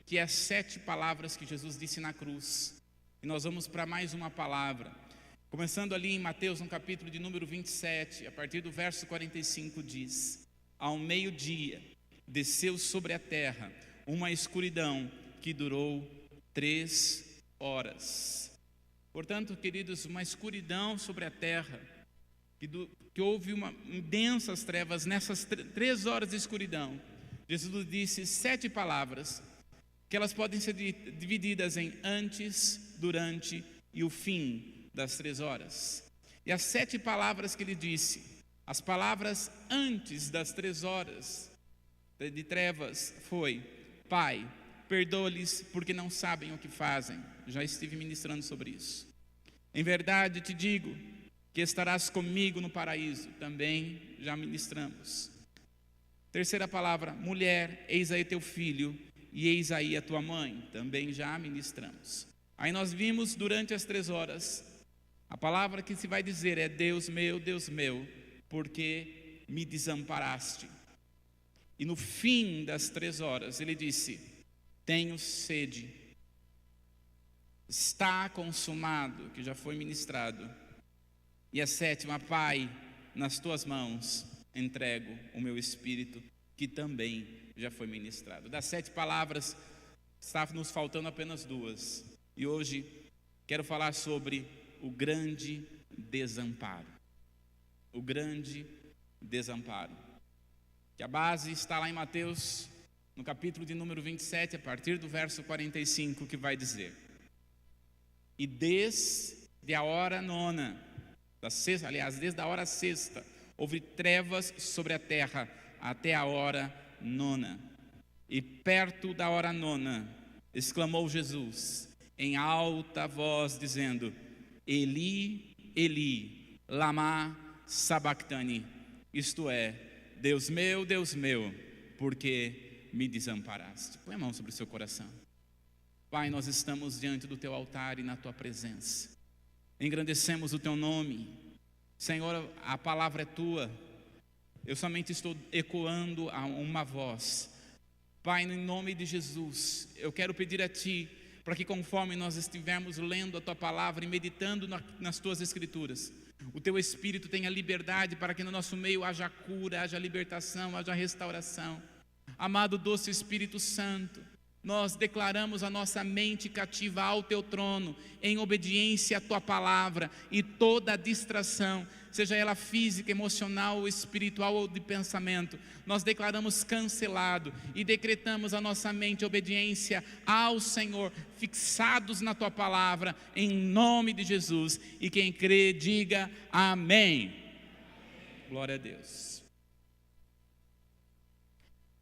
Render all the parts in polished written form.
que é as 7 palavras que Jesus disse na cruz. E nós vamos para mais uma palavra. Começando ali em Mateus, no capítulo de número 27, a partir do verso 45, diz: ao meio-dia, desceu sobre a terra uma escuridão que durou 3 horas. Portanto, queridos, uma escuridão sobre a terra, que houve densas trevas nessas 3 horas de escuridão. Jesus disse 7 palavras, que elas podem ser divididas em antes, durante e o fim das 3 horas. E as 7 palavras que ele disse, as palavras antes das 3 horas de trevas foi: Pai, perdoa-lhes porque não sabem o que fazem. Já estive ministrando sobre isso. Em verdade te digo que estarás comigo no paraíso. Também já ministramos. Terceira palavra: mulher, eis aí teu filho e eis aí a tua mãe. Também já ministramos. Aí nós vimos durante as 3 horas, a palavra que se vai dizer é: Deus meu, porque me desamparaste. E no fim das 3 horas ele disse: tenho sede. Está consumado, que já foi ministrado. E a 7ª: Pai, nas tuas mãos entrego o meu espírito, que também já foi ministrado. Das 7 palavras, está nos faltando apenas 2. E hoje quero falar sobre o grande desamparo. O grande desamparo. Que a base está lá em Mateus, no capítulo de número 27, a partir do verso 45, que vai dizer: e desde a hora 9, desde a hora 6, houve trevas sobre a terra até a hora 9. E perto da hora 9, exclamou Jesus em alta voz, dizendo: Eli, Eli, lama sabachthani. Isto é, Deus meu, porque me desamparaste. Põe a mão sobre o seu coração. Pai, nós estamos diante do teu altar e na tua presença. Engrandecemos o teu nome. Senhor, a palavra é tua. Eu somente estou ecoando a uma voz. Pai, em nome de Jesus, eu quero pedir a ti, para que conforme nós estivermos lendo a tua palavra e meditando nas tuas escrituras, o teu Espírito tenha liberdade para que no nosso meio haja cura, haja libertação, haja restauração. Amado doce Espírito Santo, nós declaramos a nossa mente cativa ao teu trono, em obediência à tua palavra, e toda distração, seja ela física, emocional, espiritual ou de pensamento, nós declaramos cancelado e decretamos a nossa mente obediência ao Senhor, fixados na tua palavra, em nome de Jesus. E quem crê, diga amém. Glória a Deus.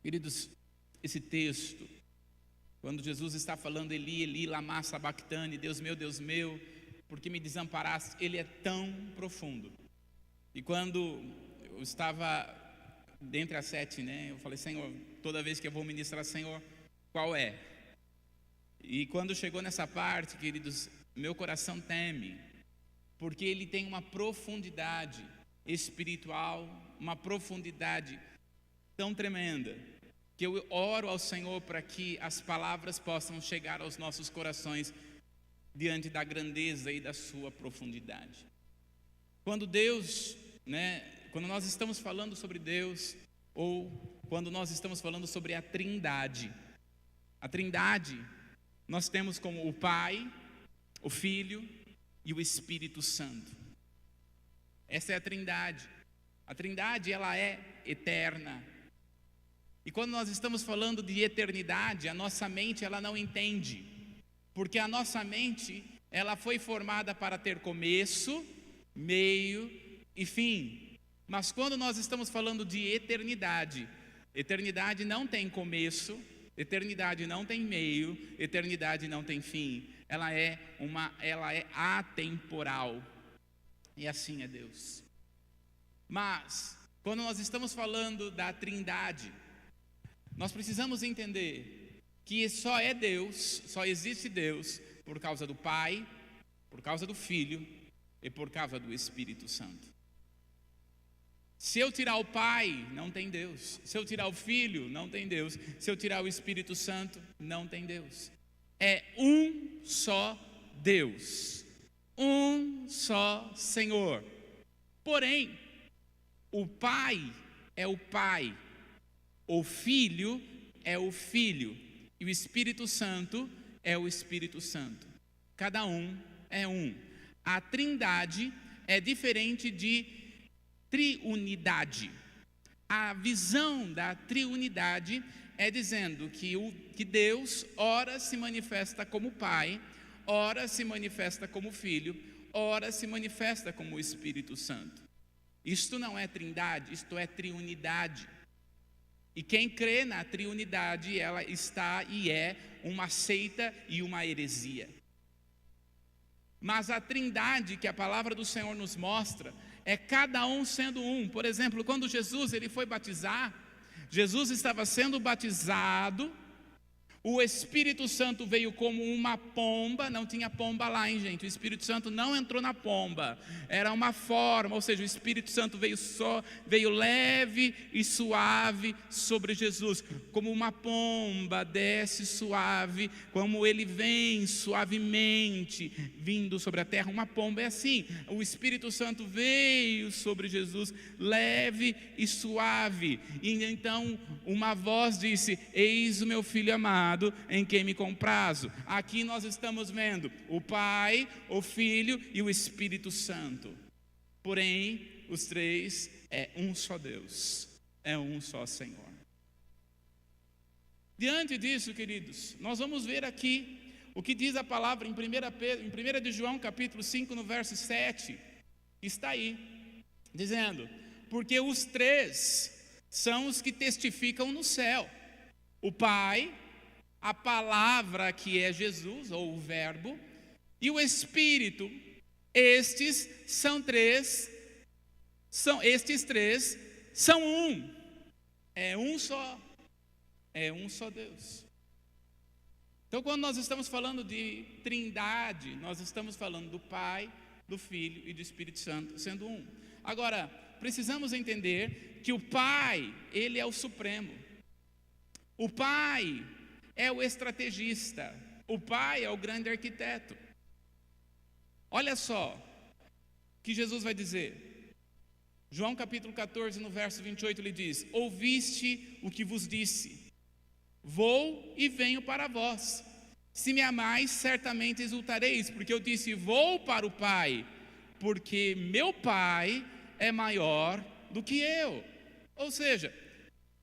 Queridos, esse texto, quando Jesus está falando Eli, Eli, lama sabachthani, Deus meu, porque me desamparaste, ele é tão profundo. E quando eu estava dentre as 7, eu falei: Senhor, toda vez que eu vou ministrar, Senhor, qual é? E quando chegou nessa parte, queridos, meu coração teme, porque ele tem uma profundidade espiritual, uma profundidade tão tremenda, que eu oro ao Senhor para que as palavras possam chegar aos nossos corações diante da grandeza e da sua profundidade. Quando Deus, quando nós estamos falando sobre Deus, ou quando nós estamos falando sobre a Trindade, nós temos como o Pai, o Filho e o Espírito Santo. Essa é a Trindade. A Trindade, ela é eterna. E quando nós estamos falando de eternidade, a nossa mente, ela não entende, porque a nossa mente, ela foi formada para ter começo, meio e fim. Mas quando nós estamos falando de eternidade, eternidade não tem começo, eternidade não tem meio, eternidade não tem fim. Ela é atemporal. E assim é Deus. Mas quando nós estamos falando da Trindade, nós precisamos entender que só é Deus, só existe Deus por causa do Pai, por causa do Filho e por causa do Espírito Santo. Se eu tirar o Pai, não tem Deus. Se eu tirar o Filho, não tem Deus. Se eu tirar o Espírito Santo, não tem Deus. É um só Deus, um só Senhor. Porém, o Pai é o Pai, o Filho é o Filho, e o Espírito Santo é o Espírito Santo. Cada um é um. A Trindade é diferente de triunidade. A visão da triunidade é dizendo que Deus ora se manifesta como Pai, ora se manifesta como Filho, ora se manifesta como o Espírito Santo. Isto não é trindade, isto é triunidade. E quem crê na triunidade, ela está e é uma seita e uma heresia. Mas a trindade que a palavra do Senhor nos mostra é cada um sendo um. Por exemplo, quando Jesus ele foi batizar, Jesus estava sendo batizado, o Espírito Santo veio como uma pomba, não tinha pomba lá, hein, gente? O Espírito Santo não entrou na pomba, era uma forma, ou seja, o Espírito Santo veio leve e suave sobre Jesus, como uma pomba desce suave, como ele vem suavemente vindo sobre a terra. Uma pomba é assim, o Espírito Santo veio sobre Jesus leve e suave, e então uma voz disse: eis o meu filho amado, em quem me comprazo. Aqui nós estamos vendo o Pai, o Filho e o Espírito Santo. Porém, os três é um só Deus, é um só Senhor. Diante disso, queridos, nós vamos ver aqui o que diz a palavra em 1 de João, capítulo 5, no verso 7. Está aí, dizendo: porque os três são os que testificam no céu, o Pai, a palavra que é Jesus, ou o verbo, e o Espírito. Estes três são um. É um só Deus. Então, quando nós estamos falando de trindade, nós estamos falando do Pai, do Filho e do Espírito Santo sendo um. Agora, precisamos entender que o Pai, ele é o supremo. O Pai é o estrategista, o Pai é o grande arquiteto. Olha só o que Jesus vai dizer. João capítulo 14, no verso 28, ele diz: ouviste o que vos disse, vou e venho para vós. Se me amais, certamente exultareis, porque eu disse: vou para o Pai, porque meu Pai é maior do que eu. Ou seja,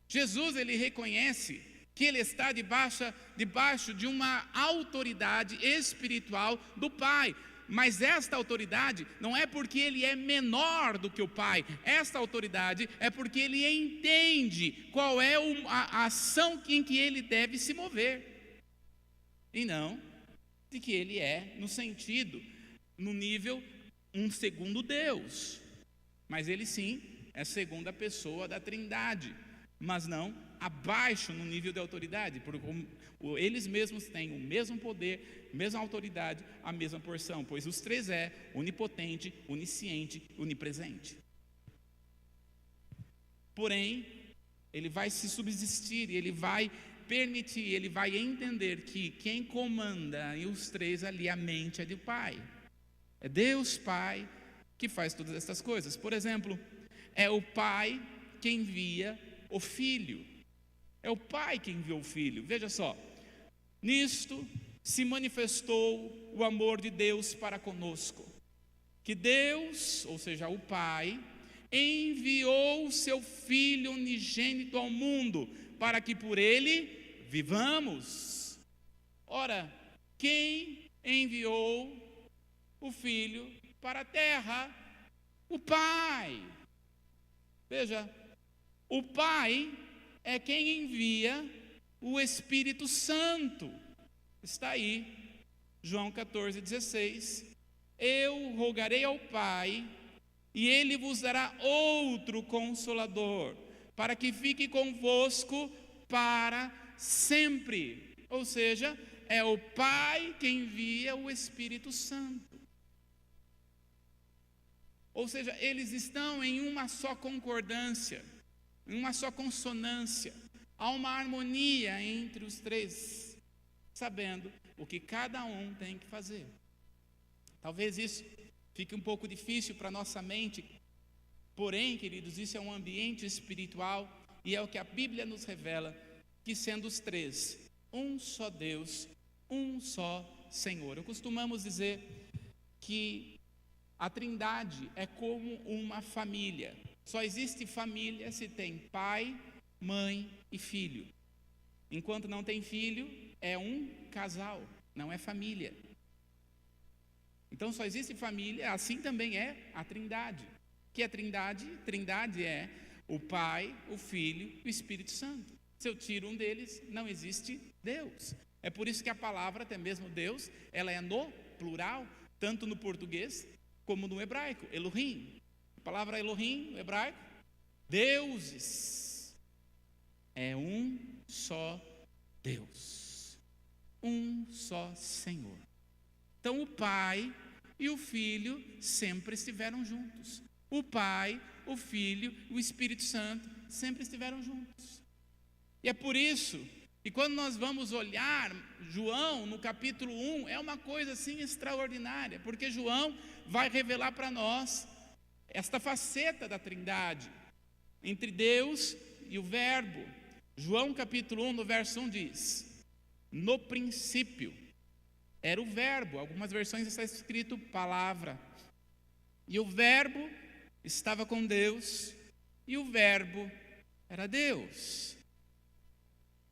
Jesus ele reconhece que ele está debaixo de uma autoridade espiritual do Pai. Mas esta autoridade não é porque ele é menor do que o Pai. Esta autoridade é porque ele entende qual é a ação em que ele deve se mover. E não de que ele é, no nível, um segundo Deus. Mas ele sim é a segunda pessoa da Trindade, mas não abaixo no nível de autoridade, porque eles mesmos têm o mesmo poder, mesma autoridade, a mesma porção, pois os três é onipotente, onisciente, onipresente. Porém, ele vai se subsistir, ele vai permitir, ele vai entender que quem comanda e os três ali, a mente é do Pai. É Deus Pai que faz todas essas coisas. Por exemplo, é o Pai que envia o Filho. É o Pai que enviou o Filho. Veja só, nisto se manifestou o amor de Deus para conosco, que Deus, ou seja, o Pai, enviou o seu Filho unigênito ao mundo, para que por ele vivamos. Ora, quem enviou o Filho para a terra? O Pai. Veja, o Pai é quem envia o Espírito Santo. Está aí, João 14,16. Eu rogarei ao Pai, e Ele vos dará outro Consolador, para que fique convosco para sempre. Ou seja, é o Pai que envia o Espírito Santo. Ou seja, eles estão em uma só concordância, em uma só consonância. Há uma harmonia entre os três, sabendo o que cada um tem que fazer. Talvez isso fique um pouco difícil para a nossa mente, porém, queridos, isso é um ambiente espiritual e é o que a Bíblia nos revela, que sendo os três, um só Deus, um só Senhor. Costumamos dizer que a Trindade é como uma família. Só existe família se tem pai, mãe e filho. Enquanto não tem filho, é um casal, não é família. Então só existe família, assim também é a Trindade. Que é a Trindade? Trindade é o Pai, o Filho e o Espírito Santo. Se eu tiro um deles, não existe Deus. É por isso que a palavra, até mesmo Deus, ela é no plural, tanto no português como no hebraico, Elohim. A palavra Elohim, no hebraico, deuses. É um só Deus, um só Senhor. Então o Pai e o Filho sempre estiveram juntos. O Pai, o Filho e o Espírito Santo sempre estiveram juntos. E é por isso que quando nós vamos olhar João no capítulo 1, é uma coisa assim extraordinária, porque João vai revelar para nós esta faceta da Trindade, entre Deus e o Verbo. João capítulo 1, no verso 1 diz: no princípio era o Verbo, algumas versões está escrito palavra, e o Verbo estava com Deus, e o Verbo era Deus.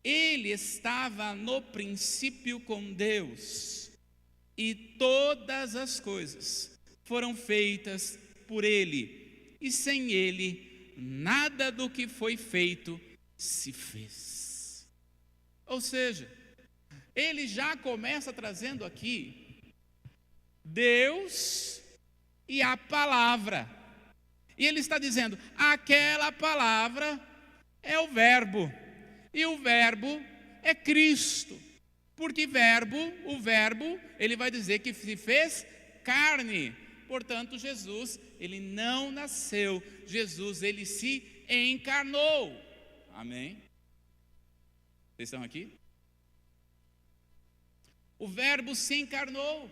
Ele estava no princípio com Deus, e todas as coisas foram feitas por Ele, e sem Ele, nada do que foi feito se fez. Ou seja, ele já começa trazendo aqui Deus e a palavra. E ele está dizendo, aquela palavra é o Verbo, e o Verbo é Cristo. Porque o Verbo, ele vai dizer que se fez carne. Portanto, Jesus, ele não nasceu, Jesus, ele se encarnou. Amém? Vocês estão aqui? O Verbo se encarnou.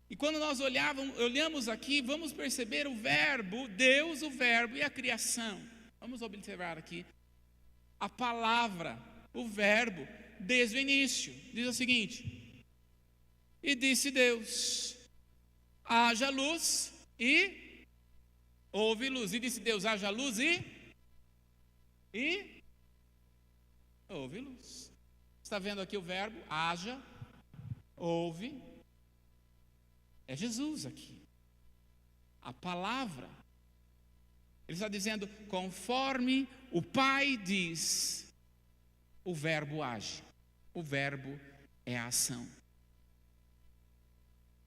E quando nós olhamos aqui, vamos perceber o Verbo, Deus, o Verbo e a criação. Vamos observar aqui a palavra, o Verbo, desde o início. Diz o seguinte: e disse Deus, haja luz e houve luz. E disse Deus, haja luz e houve luz. Está vendo aqui o verbo, haja, houve. É Jesus aqui. A palavra. Ele está dizendo, conforme o Pai diz, o verbo age. O verbo é a ação.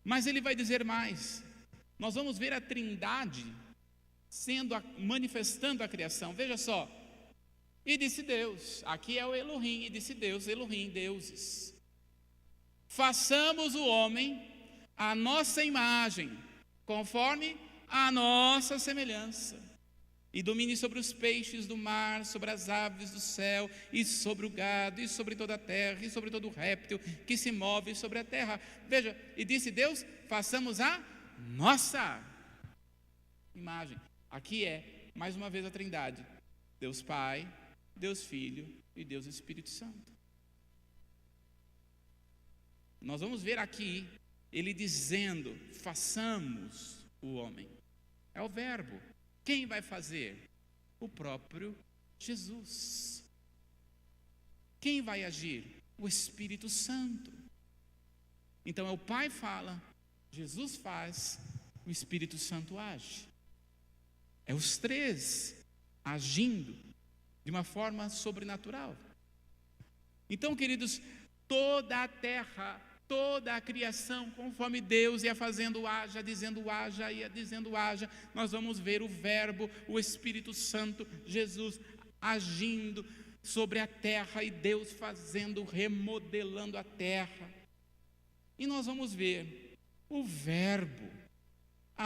Mas ele vai dizer mais. Nós vamos ver a Trindade manifestando a criação. Veja só. E disse Deus, aqui é o Elohim, e disse Deus, Elohim, deuses. Façamos o homem a nossa imagem, conforme a nossa semelhança. E domine sobre os peixes do mar, sobre as aves do céu, e sobre o gado, e sobre toda a terra, e sobre todo réptil que se move sobre a terra. Veja, e disse Deus, façamos a nossa imagem. Aqui é, mais uma vez, a Trindade. Deus Pai, Deus Filho e Deus Espírito Santo. Nós vamos ver aqui, ele dizendo, façamos o homem. É o verbo. Quem vai fazer? O próprio Jesus. Quem vai agir? O Espírito Santo. Então é o Pai fala, Jesus faz, o Espírito Santo age. É os três agindo de uma forma sobrenatural. Então, queridos, toda a terra, toda a criação, conforme Deus ia fazendo haja, dizendo haja, ia dizendo haja, nós vamos ver o Verbo, o Espírito Santo, Jesus agindo sobre a terra e Deus fazendo, remodelando a terra. E nós vamos ver o Verbo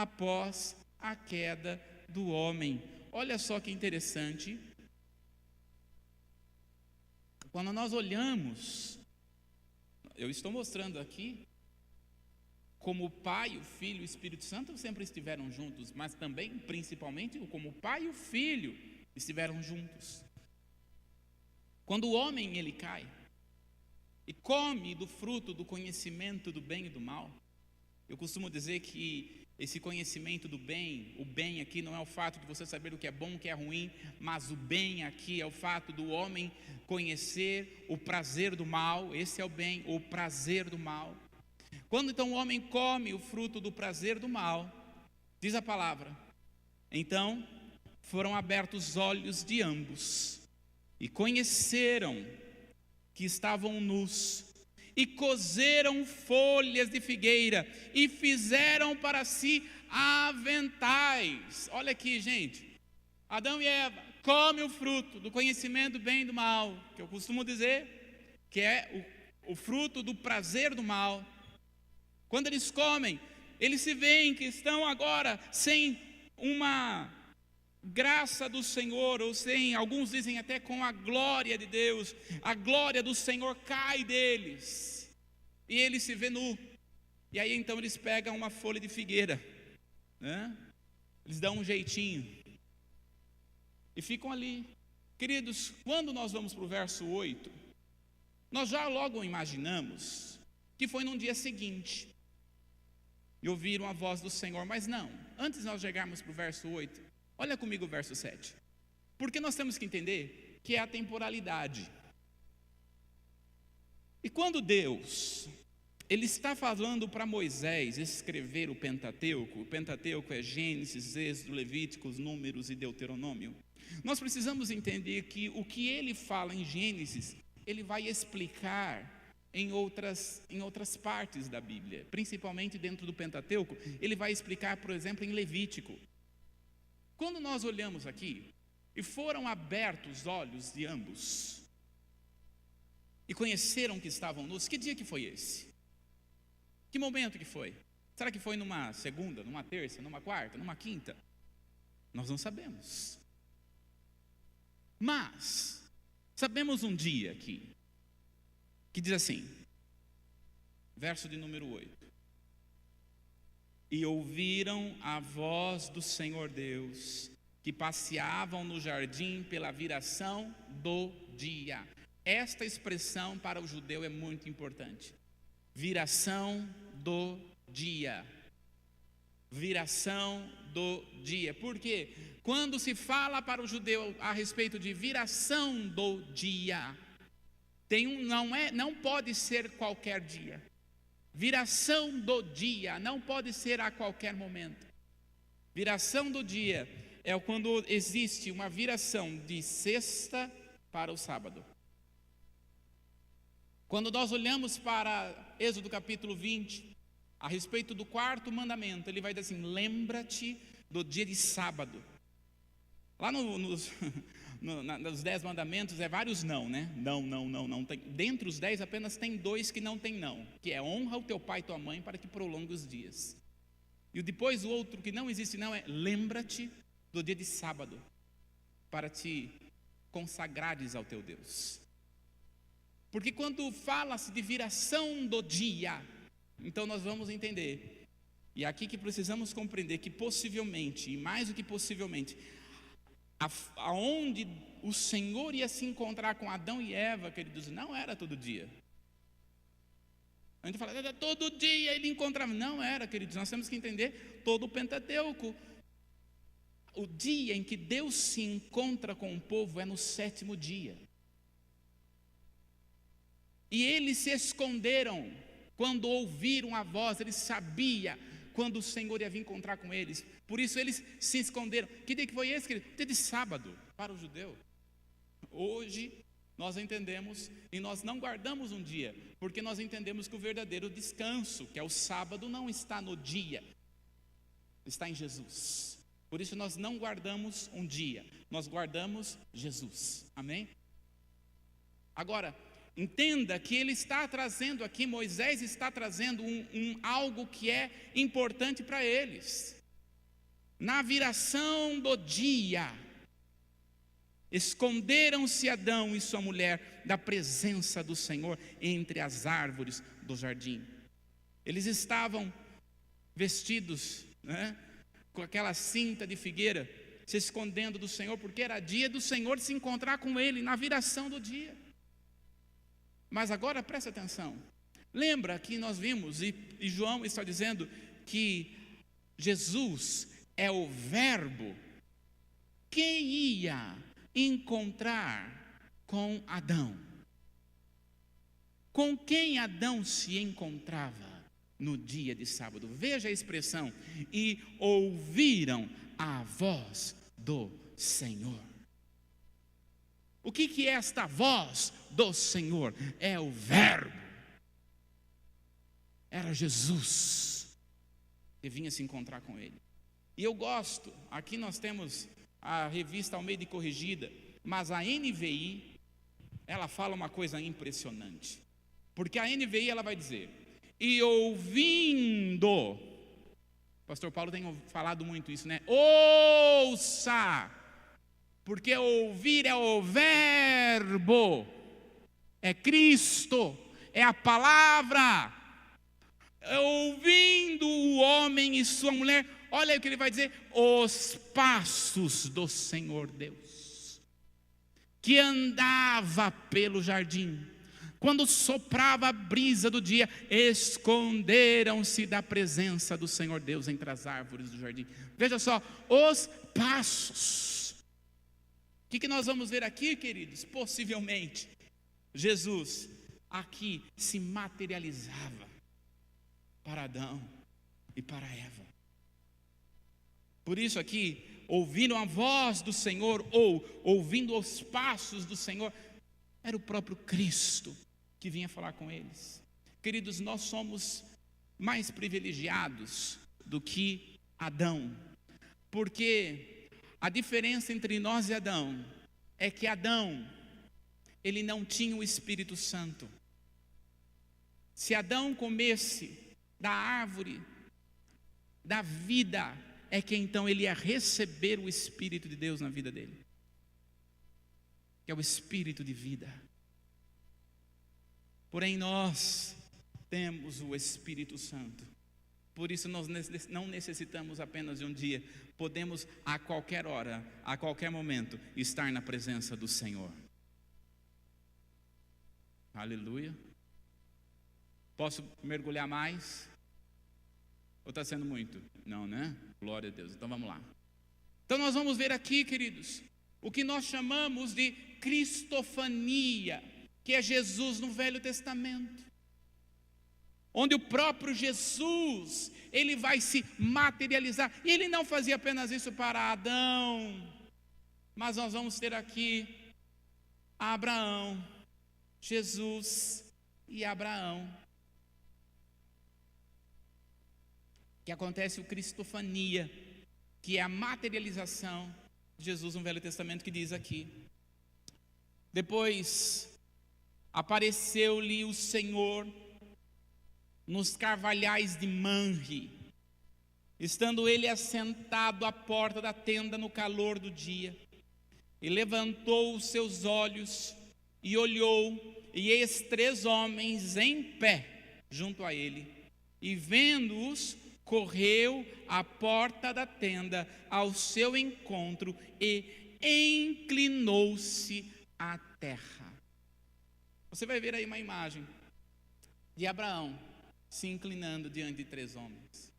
após a queda do homem. Olha só que interessante. Quando nós olhamos, eu estou mostrando aqui como o Pai, o Filho e o Espírito Santo sempre estiveram juntos, mas também, principalmente, como o Pai e o Filho estiveram juntos. Quando o homem ele cai e come do fruto do conhecimento do bem e do mal, eu costumo dizer que esse conhecimento do bem, o bem aqui não é o fato de você saber o que é bom, o que é ruim, mas o bem aqui é o fato do homem conhecer o prazer do mal. Esse é o bem, o prazer do mal. Quando então o homem come o fruto do prazer do mal, diz a palavra, então foram abertos os olhos de ambos e conheceram que estavam nus, e coseram folhas de figueira e fizeram para si aventais. Olha aqui, gente, Adão e Eva comem o fruto do conhecimento do bem e do mal, que eu costumo dizer que é o fruto do prazer do mal. Quando eles comem, eles se veem que estão agora sem uma graça do Senhor, ou sem, alguns dizem até com a glória de Deus. A glória do Senhor cai deles e ele se vê nu. E aí então eles pegam uma folha de figueira, né? Eles dão um jeitinho e ficam ali. Queridos, quando nós vamos para o verso 8, nós já logo imaginamos que foi num dia seguinte e ouviram a voz do Senhor, mas não. Antes de nós chegarmos para o verso 8, olha comigo o verso 7. Porque nós temos que entender que é a temporalidade. E quando Deus, ele está falando para Moisés escrever o Pentateuco é Gênesis, Êxodo, Levíticos, Números e Deuteronômio. Nós precisamos entender que o que ele fala em Gênesis, ele vai explicar em outras partes da Bíblia, principalmente dentro do Pentateuco. Ele vai explicar, por exemplo, em Levítico. Quando nós olhamos aqui, e foram abertos os olhos de ambos, e conheceram que estavam nus, que dia que foi esse? Que momento que foi? Será que foi numa segunda, numa terça, numa quarta, numa quinta? Nós não sabemos. Mas, sabemos um dia aqui, que diz assim, verso de número 8. E ouviram a voz do Senhor Deus, que passeavam no jardim pela viração do dia. Esta expressão para o judeu é muito importante. Viração do dia. Viração do dia. Por quê? Quando se fala para o judeu a respeito de viração do dia, não pode ser qualquer dia. Viração do dia não pode ser a qualquer momento. Viração do dia é quando existe uma viração de sexta para o sábado. Quando nós olhamos para Êxodo capítulo 20, a respeito do quarto mandamento, ele vai dizer assim: lembra-te do dia de sábado. Lá nos 10 mandamentos é vários não, né? Não. Dentre os 10 apenas tem 2 que não tem não, que é honra o teu pai e tua mãe para que prolongue os dias. E depois o outro que não existe não é lembra-te do dia de sábado, para te consagrares ao teu Deus. Porque quando fala-se de viração do dia, então nós vamos entender, e é aqui que precisamos compreender que possivelmente, e mais do que possivelmente, aonde o Senhor ia se encontrar com Adão e Eva, queridos, não era todo dia. A gente fala, todo dia ele encontrava. Não era, queridos, nós temos que entender todo o Pentateuco. O dia em que Deus se encontra com o povo é no 7º dia. E eles se esconderam quando ouviram a voz, eles sabiam quando o Senhor ia vir encontrar com eles. Por isso eles se esconderam. Que dia que foi esse, querido? Dia de sábado, para o judeu. Hoje nós entendemos e nós não guardamos um dia, porque nós entendemos que o verdadeiro descanso, que é o sábado, não está no dia, está em Jesus. Por isso nós não guardamos um dia, nós guardamos Jesus. Amém? Agora, entenda que ele está trazendo aqui, Moisés está trazendo algo que é importante para eles. Na viração do dia, esconderam-se Adão e sua mulher da presença do Senhor entre as árvores do jardim. Eles estavam vestidos, com aquela cinta de figueira, se escondendo do Senhor, porque era dia do Senhor se encontrar com ele na viração do dia. Mas agora presta atenção, lembra que nós vimos, e João está dizendo que Jesus é o Verbo. Quem ia encontrar com Adão? Com quem Adão se encontrava no dia de sábado? Veja a expressão: e ouviram a voz do Senhor. O que é esta voz do Senhor? É o Verbo. Era Jesus que vinha se encontrar com ele. E eu gosto, aqui nós temos a revista Almeida Corrigida, mas a NVI, ela fala uma coisa impressionante. Porque a NVI ela vai dizer: e ouvindo, o pastor Paulo tem falado muito isso, ouça, porque ouvir é o Verbo, é Cristo, é a palavra. Ouvindo o homem e sua mulher, olha aí o que ele vai dizer: os passos do Senhor Deus, que andava pelo jardim, quando soprava a brisa do dia, esconderam-se da presença do Senhor Deus entre as árvores do jardim. Veja só, os passos. O que nós vamos ver aqui, queridos? Possivelmente, Jesus aqui se materializava para Adão e para Eva. Por isso aqui, ouvindo a voz do Senhor, ou ouvindo os passos do Senhor, era o próprio Cristo que vinha falar com eles. Queridos, nós somos mais privilegiados do que Adão, porque a diferença entre nós e Adão é que Adão, ele não tinha o Espírito Santo. Se Adão comesse da árvore da vida, é que então ele ia receber o Espírito de Deus na vida dele, que é o Espírito de vida. Porém nós temos o Espírito Santo, por isso nós não necessitamos apenas de um dia, podemos a qualquer hora, a qualquer momento, estar na presença do Senhor. Aleluia. Posso mergulhar mais? Ou está sendo muito? Não, né? Glória a Deus. Então vamos lá. Então nós vamos ver aqui, queridos, o que nós chamamos de cristofania, que é Jesus no Velho Testamento, onde o próprio Jesus, ele vai se materializar. E ele não fazia apenas isso para Adão, mas nós vamos ter aqui Abraão, Jesus e Abraão. Que acontece o cristofania, que é a materialização de Jesus no Velho Testamento, que diz aqui: depois apareceu-lhe o Senhor nos carvalhais de Manre, estando ele assentado à porta da tenda no calor do dia, e levantou os seus olhos e olhou, e eis 3 homens em pé junto a ele, e vendo-os, correu à porta da tenda ao seu encontro e inclinou-se à terra. Você vai ver aí uma imagem de Abraão se inclinando diante de 3 homens.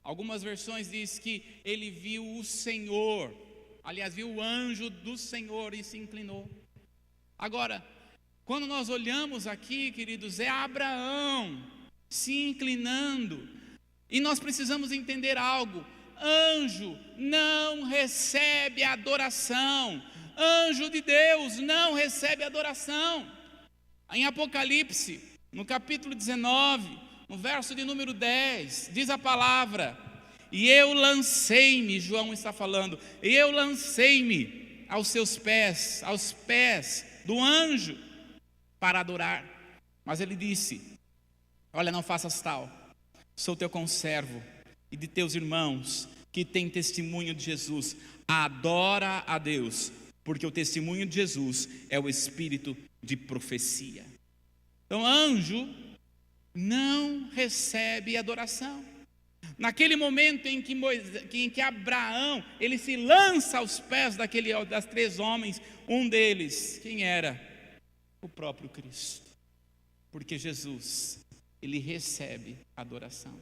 Algumas versões diz que ele viu o Senhor, aliás, viu o anjo do Senhor e se inclinou. Agora, quando nós olhamos aqui, queridos, é Abraão se inclinando. E nós precisamos entender algo: anjo não recebe adoração, anjo de Deus não recebe adoração. Em Apocalipse, no capítulo 19, no verso de número 10, diz a palavra: e eu lancei-me, João está falando, e eu lancei-me aos seus pés, aos pés do anjo, para adorar. Mas ele disse: olha, não faças tal, sou teu conservo e de teus irmãos, que tem testemunho de Jesus adora a Deus, porque o testemunho de Jesus é o espírito de profecia. Então, anjo não recebe adoração. Naquele momento em que Abraão, ele se lança aos pés das 3 homens, um deles, quem era? O próprio Cristo. Porque Jesus, ele recebe adoração.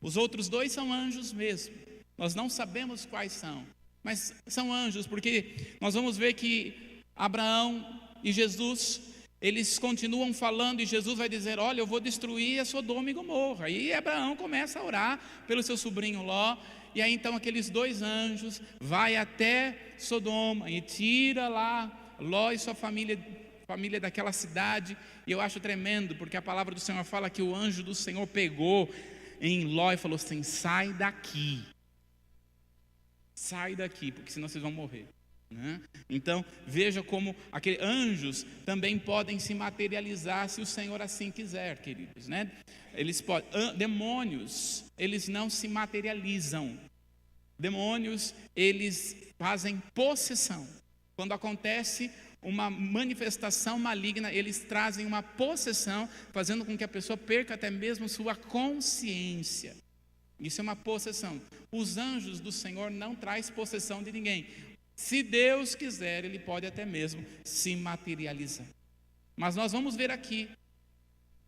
Os outros 2 são anjos mesmo. Nós não sabemos quais são, mas são anjos, porque nós vamos ver que Abraão e Jesus, eles continuam falando e Jesus vai dizer: olha, eu vou destruir a Sodoma e Gomorra. E Abraão começa a orar pelo seu sobrinho Ló. E aí então aqueles 2 anjos vai até Sodoma e tira lá Ló e sua família daquela cidade. E eu acho tremendo, porque a palavra do Senhor fala que o anjo do Senhor pegou em Ló e falou assim: sai daqui, porque senão vocês vão morrer. Então veja como aqueles anjos também podem se materializar se o Senhor assim quiser, queridos, Eles podem. Demônios, eles não se materializam. Demônios, eles fazem possessão. Quando acontece uma manifestação maligna, eles trazem uma possessão, fazendo com que a pessoa perca até mesmo sua consciência. Isso é uma possessão. Os anjos do Senhor não trazem possessão de ninguém. Se Deus quiser, ele pode até mesmo se materializar. Mas nós vamos ver aqui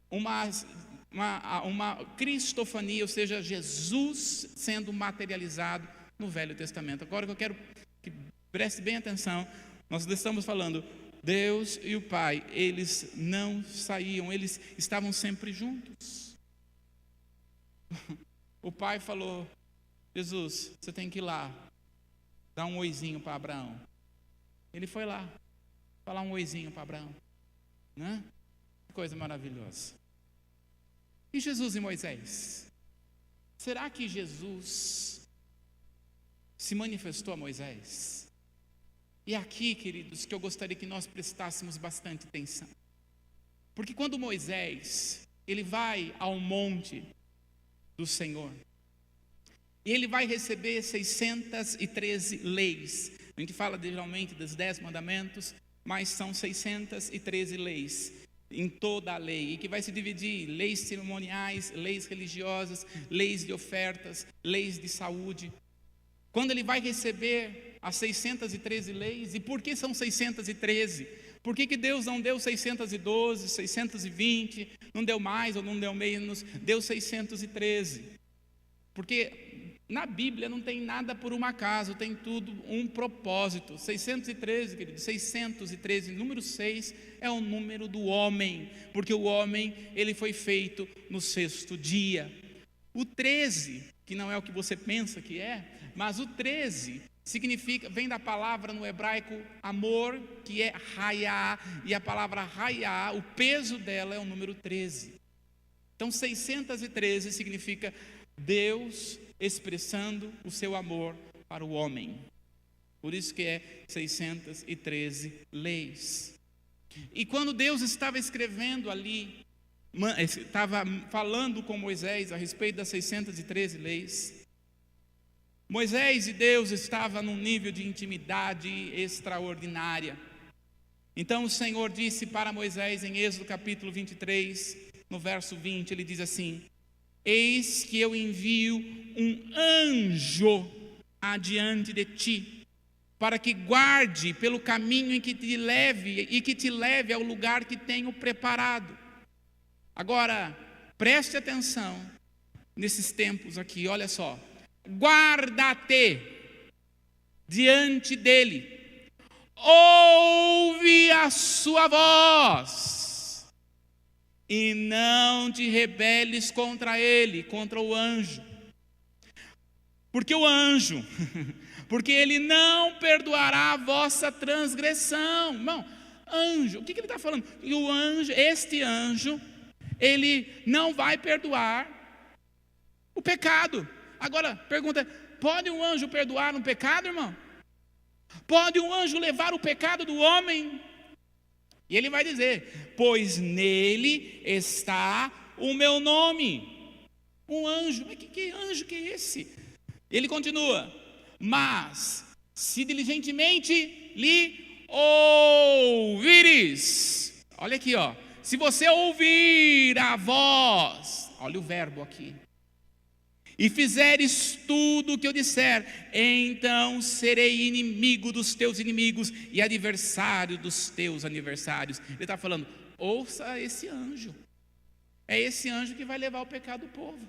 uma cristofania, ou seja, Jesus sendo materializado no Velho Testamento. Agora eu quero que preste bem atenção. Nós estamos falando, Deus e o Pai, eles não saíam, eles estavam sempre juntos. O Pai falou: Jesus, você tem que ir lá dar um oizinho para Abraão. Ele foi lá falar um oizinho para Abraão, Que coisa maravilhosa. E Jesus e Moisés? Será que Jesus se manifestou a Moisés? E aqui, queridos, que eu gostaria que nós prestássemos bastante atenção. Porque quando Moisés, ele vai ao monte do Senhor, e ele vai receber 613 leis. A gente fala geralmente dos 10 mandamentos, mas são 613 leis em toda a lei, e que vai se dividir em leis cerimoniais, leis religiosas, leis de ofertas, leis de saúde. Quando ele vai receber as 613 leis, e por que são 613? Por que Deus não deu 612, 620, não deu mais ou não deu menos, deu 613? Porque na Bíblia não tem nada por um acaso, tem tudo um propósito. 613, querido, 613, número 6 é o número do homem, porque o homem, ele foi feito no 6º dia. O 13, que não é o que você pensa que é, mas o 13 significa, vem da palavra no hebraico amor, que é raiá, e a palavra raiá, o peso dela é o número 13. Então 613 significa Deus expressando o seu amor para o homem. Por isso que é 613 leis. E quando Deus estava escrevendo ali, estava falando com Moisés a respeito das 613 leis, Moisés e Deus estavam num nível de intimidade extraordinária. Então o Senhor disse para Moisés em Êxodo capítulo 23, no verso 20, ele diz assim: eis que eu envio um anjo adiante de ti, para que guarde pelo caminho em que te leve ao lugar que tenho preparado. Agora, preste atenção nesses tempos aqui, olha só. Guarda-te diante dele, ouve a sua voz, e não te rebeles contra ele, contra o anjo. Porque ele não perdoará a vossa transgressão. Irmão, anjo, o que ele está falando? E o anjo, este anjo, ele não vai perdoar o pecado. Agora, pergunta, pode um anjo perdoar um pecado, irmão? Pode um anjo levar o pecado do homem? E ele vai dizer, pois nele está o meu nome. Um anjo, mas que anjo que é esse? Ele continua: mas se diligentemente lhe ouvires. Olha aqui, ó. Se você ouvir a voz, olha o verbo aqui, e fizeres tudo o que eu disser, então serei inimigo dos teus inimigos e adversário dos teus adversários. Ele está falando: ouça esse anjo. É esse anjo que vai levar o pecado do povo.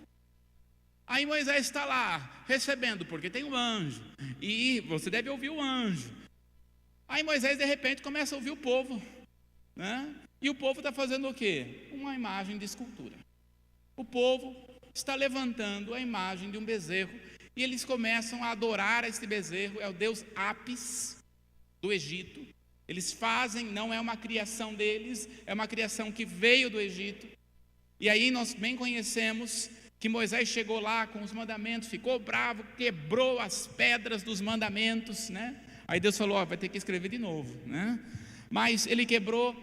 Aí Moisés está lá recebendo, porque tem um anjo, e você deve ouvir o anjo. Aí Moisés de repente começa a ouvir o povo, né? E o povo está fazendo o quê? Uma imagem de escultura. O povo está levantando a imagem de um bezerro, e eles começam a adorar esse bezerro. É o deus Apis do Egito. Eles fazem, não é uma criação deles, é uma criação que veio do Egito. E aí nós bem conhecemos que Moisés chegou lá com os mandamentos, ficou bravo, quebrou as pedras dos mandamentos, né? Aí Deus falou: vai ter que escrever de novo, né? Mas ele quebrou,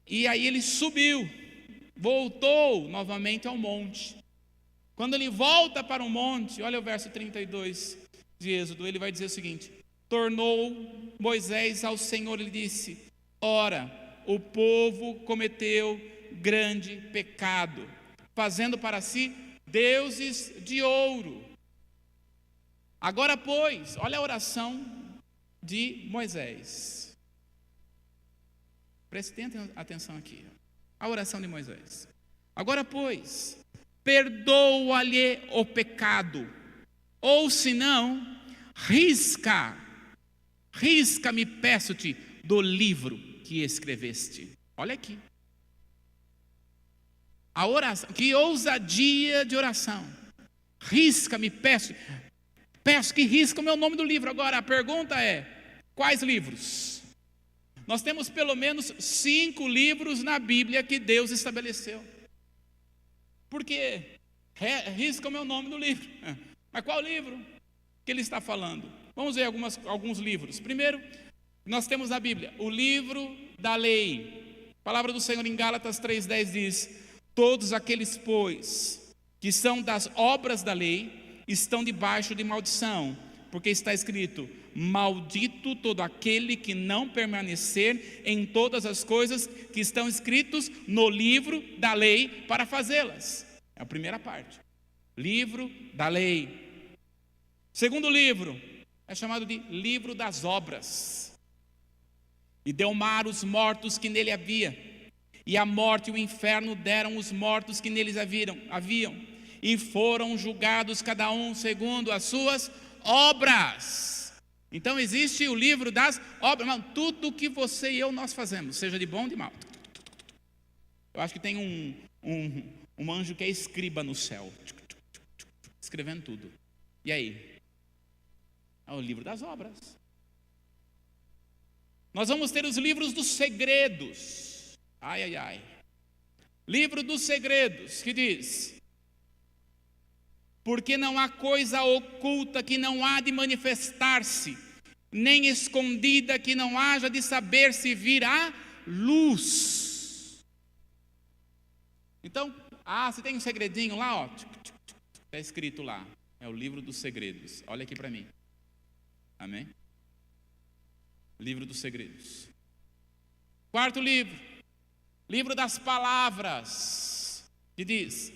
e aí ele subiu, voltou novamente ao monte. Quando ele volta para o monte, olha o verso 32 de Êxodo, ele vai dizer o seguinte: tornou Moisés ao Senhor e lhe disse: ora, o povo cometeu grande pecado, fazendo para si deuses de ouro. Agora, pois, olha a oração de Moisés. Prestem atenção aqui, a oração de Moisés. Agora, pois, perdoa-lhe o pecado, ou se não, risca-me, peço-te, do livro que escreveste. Olha aqui. A oração, que ousadia de oração. Risca-me, peço que risca o meu nome do livro. Agora a pergunta é: quais livros? Nós temos pelo menos 5 livros na Bíblia que Deus estabeleceu. Por quê? Risca o meu nome do livro. Mas qual livro que ele está falando? Vamos ver alguns livros. Primeiro, nós temos na Bíblia o livro da lei. A palavra do Senhor em Gálatas 3:10 diz: todos aqueles, pois, que são das obras da lei, estão debaixo de maldição, porque está escrito: maldito todo aquele que não permanecer em todas as coisas que estão escritos no livro da lei para fazê-las. É a primeira parte, livro da lei. Segundo livro, é chamado de livro das obras. E deu mar os mortos que nele havia, e a morte e o inferno deram os mortos que neles haviam, e foram julgados cada um segundo as suas obras. Então existe o livro das obras. Irmão, tudo que você e eu nós fazemos, seja de bom ou de mal. Eu acho que tem um anjo que é escriba no céu, escrevendo tudo. E aí? É o livro das obras. Nós vamos ter os livros dos segredos. Ai, ai, ai. Livro dos segredos, que diz: porque não há coisa oculta que não há de manifestar-se, nem escondida que não haja de saber-se vir à luz. Então, você tem um segredinho lá, ó, está escrito lá, é o livro dos segredos. Olha aqui para mim. Amém? Livro dos segredos. Quarto livro, livro das palavras, que diz: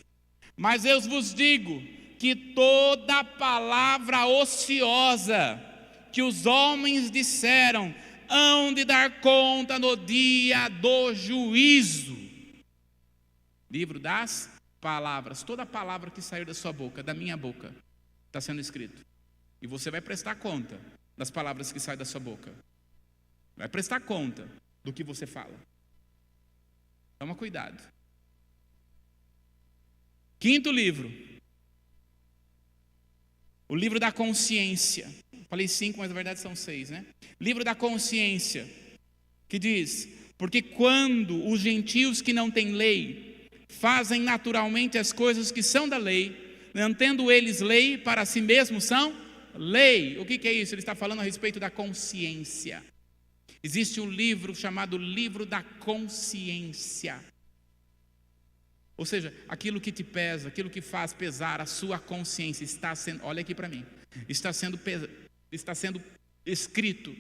mas eu vos digo que toda palavra ociosa que os homens disseram hão de dar conta no dia do juízo. Livro das palavras. Toda palavra que sair da sua boca, da minha boca, está sendo escrito. E você vai prestar conta das palavras que saem da sua boca. Vai prestar conta do que você fala. Toma cuidado. Quinto livro, o livro da consciência. Falei 5, mas na verdade são 6, né? Livro da consciência, que diz: porque quando os gentios que não têm lei fazem naturalmente as coisas que são da lei, não tendo eles lei, para si mesmos são lei. O que é isso? Ele está falando a respeito da consciência. Existe um livro chamado livro da consciência. Ou seja, aquilo que te pesa, aquilo que faz pesar a sua consciência, está sendo, olha aqui para mim, está sendo escrito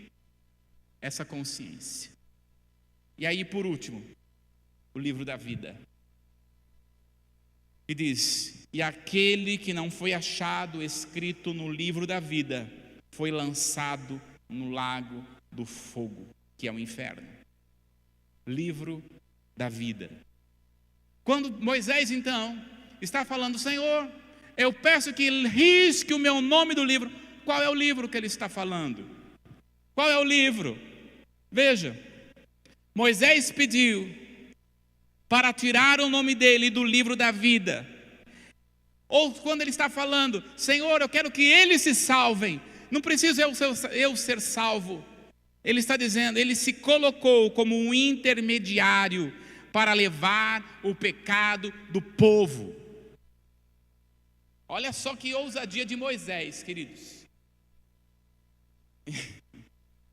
essa consciência. E aí, por último, o livro da vida. E diz: e aquele que não foi achado escrito no livro da vida foi lançado no lago do fogo, que é o inferno. Livro da vida. Quando Moisés então está falando: Senhor, eu peço que risque o meu nome do livro. Qual é o livro que ele está falando? Qual é o livro? Veja, Moisés pediu para tirar o nome dele do livro da vida. Ou quando ele está falando: Senhor, eu quero que eles se salvem, não preciso eu ser salvo. Ele está dizendo, ele se colocou como um intermediário para levar o pecado do povo. Olha só que ousadia de Moisés, queridos.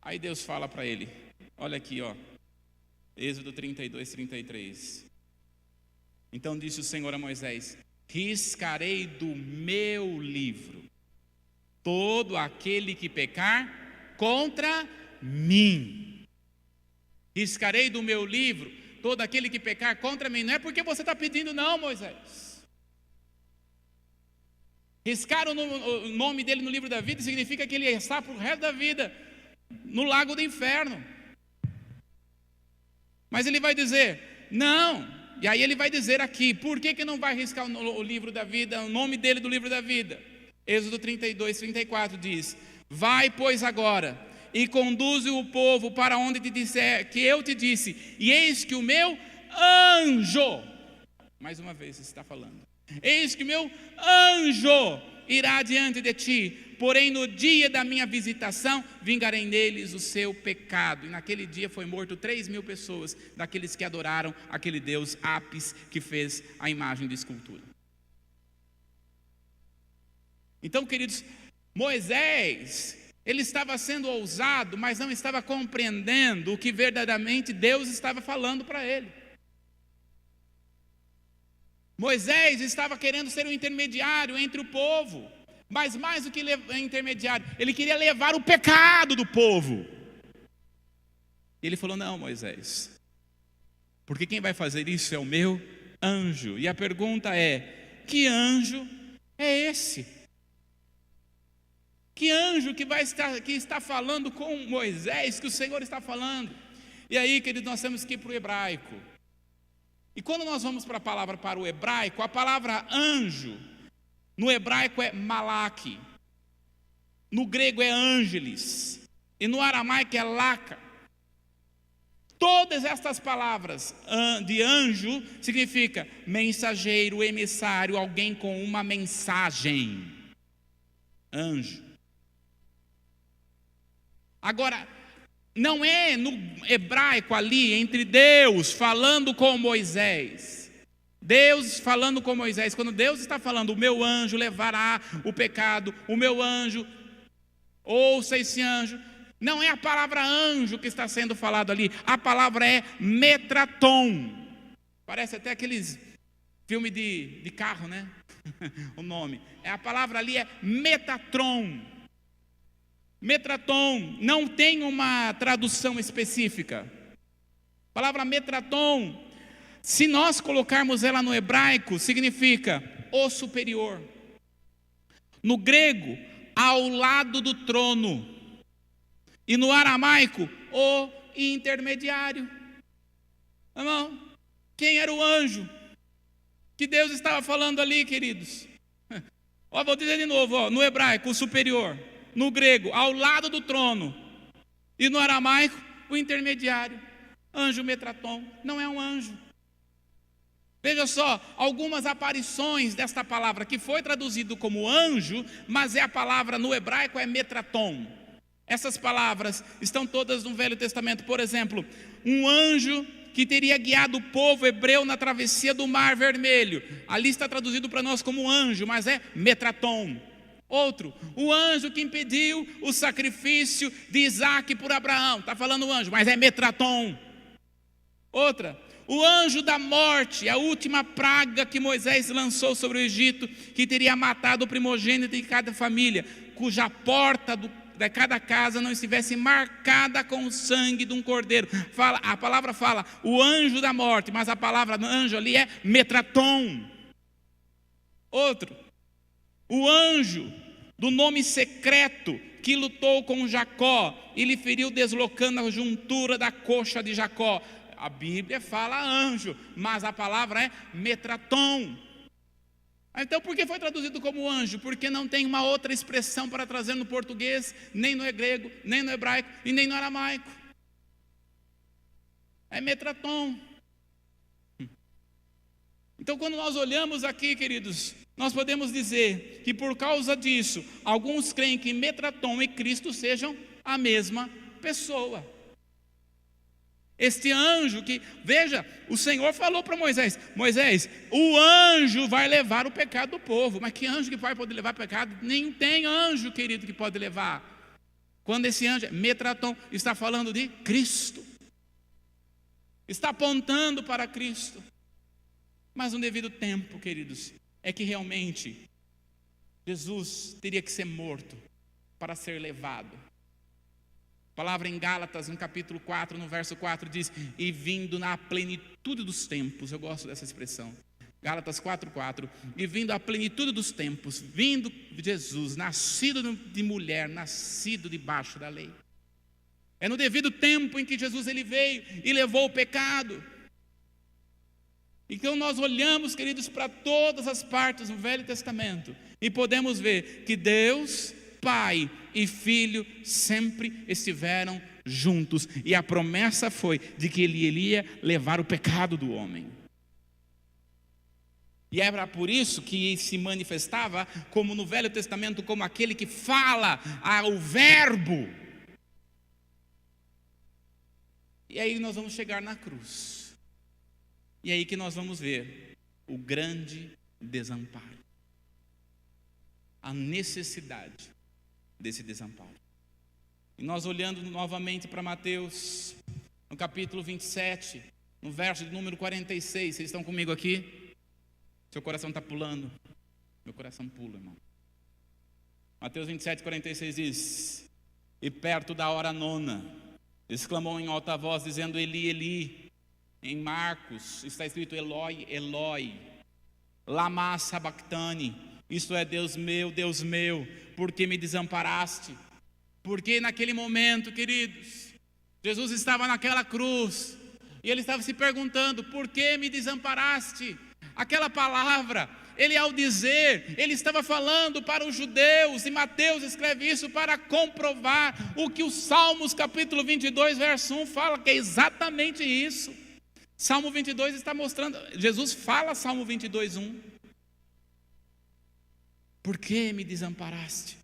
Aí Deus fala para ele, olha aqui, ó, Êxodo 32, 33. Então disse o Senhor a Moisés: riscarei do meu livro todo aquele que pecar contra mim. Riscarei do meu livro todo aquele que pecar contra mim. Não é porque você está pedindo, não, Moisés. Riscar o nome dele no livro da vida significa que ele está para o resto da vida no lago do inferno. Mas ele vai dizer, não. E aí ele vai dizer aqui, por que não vai riscar o livro da vida, o nome dele do livro da vida? Êxodo 32, 34 diz: vai, pois, agora, e conduze o povo para onde te disser que eu te disse, e eis que o meu anjo, mais uma vez você está falando, eis que o meu anjo irá diante de ti, porém no dia da minha visitação vingarei neles o seu pecado. E naquele dia foi morto 3.000 pessoas, daqueles que adoraram aquele Deus Apis, que fez a imagem de escultura. Então, queridos, Moisés, ele estava sendo ousado, mas não estava compreendendo o que verdadeiramente Deus estava falando para ele. Moisés estava querendo ser um intermediário entre o povo, mas mais do que intermediário, ele queria levar o pecado do povo. E ele falou: não, Moisés, porque quem vai fazer isso é o meu anjo. E a pergunta é: que anjo é esse? Que anjo que está falando com Moisés, que o Senhor está falando? E aí, querido, nós temos que ir para o hebraico. E quando nós vamos para a palavra para o hebraico, a palavra anjo, no hebraico é malaki, no grego é ângeles, e no aramaico é laca. Todas estas palavras de anjo significa mensageiro, emissário, alguém com uma mensagem. Anjo. Agora, não é no hebraico ali, entre Deus falando com Moisés. Deus falando com Moisés, quando Deus está falando, o meu anjo levará o pecado, o meu anjo, ouça esse anjo. Não é a palavra anjo que está sendo falado ali, a palavra é metraton. Parece até aqueles filmes de carro, né? O nome. A palavra ali é metatron. Metraton não tem uma tradução específica. A palavra metraton, se nós colocarmos ela no hebraico, significa o superior. No grego, ao lado do trono. E no aramaico, o intermediário. Irmão, quem era o anjo que Deus estava falando ali, queridos? Vou dizer de novo, no hebraico, o superior. No grego, ao lado do trono. E no aramaico, o intermediário. Anjo metraton, não é um anjo. Veja só, algumas aparições desta palavra, que foi traduzido como anjo, mas a palavra no hebraico é metraton. Essas palavras estão todas no Velho Testamento. Por exemplo, um anjo que teria guiado o povo hebreu na travessia do Mar Vermelho. Ali está traduzido para nós como anjo, mas é metraton. Outro, o anjo que impediu o sacrifício de Isaac por Abraão. Está falando o anjo, mas é metraton. Outra, O anjo da morte, a última praga que Moisés lançou sobre o Egito, que teria matado o primogênito de cada família, cuja porta de cada casa não estivesse marcada com o sangue de um cordeiro. A palavra fala o anjo da morte, mas a palavra anjo ali é metraton. Outro, o anjo do nome secreto que lutou com Jacó e lhe feriu deslocando a juntura da coxa de Jacó. A Bíblia fala anjo, mas a palavra é metraton. Então por que foi traduzido como anjo? Porque não tem uma outra expressão para trazer no português, nem no grego, nem no hebraico e nem no aramaico. É metraton. Então quando nós olhamos aqui, queridos, nós podemos dizer que por causa disso, alguns creem que metraton e Cristo sejam a mesma pessoa. Este anjo que, veja, o Senhor falou para Moisés: Moisés, o anjo vai levar o pecado do povo. Mas que anjo que vai poder levar pecado? Nem tem anjo, querido, que pode levar. Quando esse anjo, metraton, está falando de Cristo, está apontando para Cristo. Mas no devido tempo, queridos, é que realmente Jesus teria que ser morto para ser levado. A palavra em Gálatas, no capítulo 4, no verso 4, diz: e vindo na plenitude dos tempos. Eu gosto dessa expressão. Gálatas 4:4. E vindo à plenitude dos tempos, vindo Jesus, nascido de mulher, nascido debaixo da lei. É no devido tempo em que Jesus ele veio e levou o pecado. Então nós olhamos, queridos, para todas as partes do Velho Testamento e podemos ver que Deus, Pai e Filho sempre estiveram juntos, e a promessa foi de que Ele iria levar o pecado do homem. E era por isso que se manifestava como no Velho Testamento, como aquele que fala ao verbo. E aí nós vamos chegar na cruz. E aí que nós vamos ver o grande desamparo, a necessidade desse desamparo. E nós olhando novamente para Mateus, no capítulo 27, no verso de número 46, vocês estão comigo aqui? Seu coração está pulando? Meu coração pula, irmão. Mateus 27, 46 diz: e perto da hora nona, exclamou em alta voz, dizendo: Eli, Eli. Em Marcos está escrito: Eloi, Eloi, lama sabactani. Isto é: Deus meu, por que me desamparaste? Porque naquele momento, queridos, Jesus estava naquela cruz e ele estava se perguntando: por que me desamparaste? Aquela palavra, ele ao dizer, ele estava falando para os judeus, e Mateus escreve isso para comprovar o que o Salmos capítulo 22 verso 1 fala, que é exatamente isso. Salmo 22 está mostrando, Jesus fala Salmo 22, 1. Por que me desamparaste?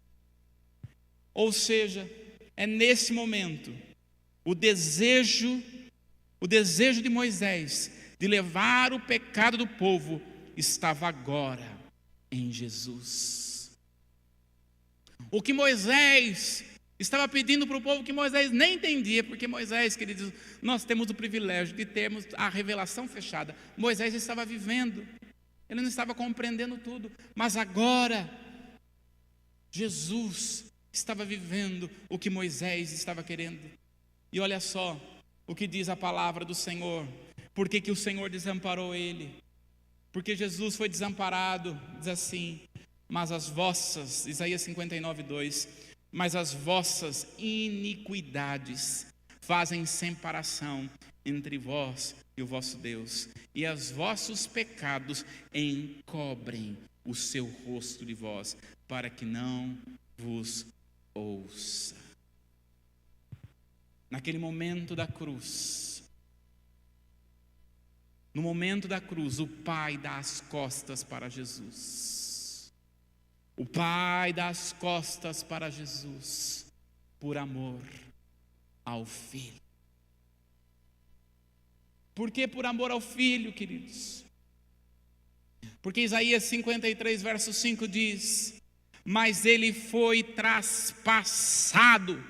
Ou seja, é nesse momento, o desejo de Moisés de levar o pecado do povo estava agora em Jesus. O que Moisés estava pedindo para o povo, que Moisés nem entendia, porque Moisés, queridos, nós temos o privilégio de termos a revelação fechada. Moisés estava vivendo, ele não estava compreendendo tudo, mas agora Jesus estava vivendo o que Moisés estava querendo. E olha só o que diz a palavra do Senhor. Por que o Senhor desamparou ele? Porque Jesus foi desamparado, diz assim: mas as vossas, Isaías 59, 2, mas as vossas iniquidades fazem separação entre vós e o vosso Deus, e os vossos pecados encobrem o seu rosto de vós, para que não vos ouça. Naquele momento da cruz, no momento da cruz, o Pai dá as costas para Jesus. O Pai dá as costas para Jesus, por amor ao Filho. Por que por amor ao Filho, queridos? Porque Isaías 53, verso 5 diz: mas ele foi traspassado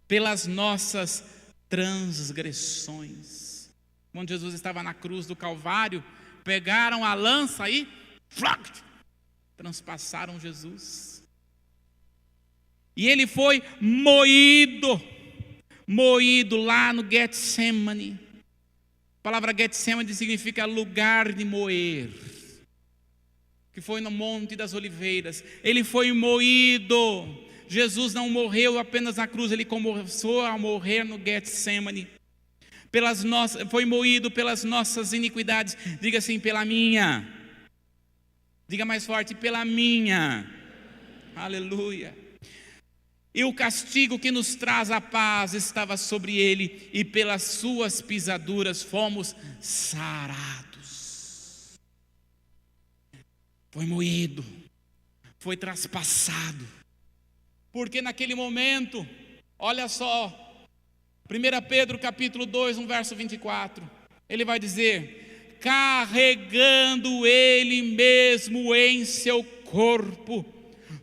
pelas nossas transgressões. quando Jesus estava na cruz do Calvário, pegaram a lança e transpassaram Jesus. E ele foi moído lá no Getsemane. A palavra Getsemane significa lugar de moer, que foi no Monte das Oliveiras. Ele foi moído. Jesus não morreu apenas na cruz, ele começou a morrer no Getsemane. Foi moído pelas nossas iniquidades. Diga assim, pela minha. Diga mais forte, pela minha. Aleluia. E o castigo que nos traz a paz estava sobre ele, e pelas suas pisaduras fomos sarados. Foi moído, foi traspassado. Porque naquele momento, olha só, 1 Pedro capítulo 2, no verso 24, ele vai dizer: carregando ele mesmo em seu corpo,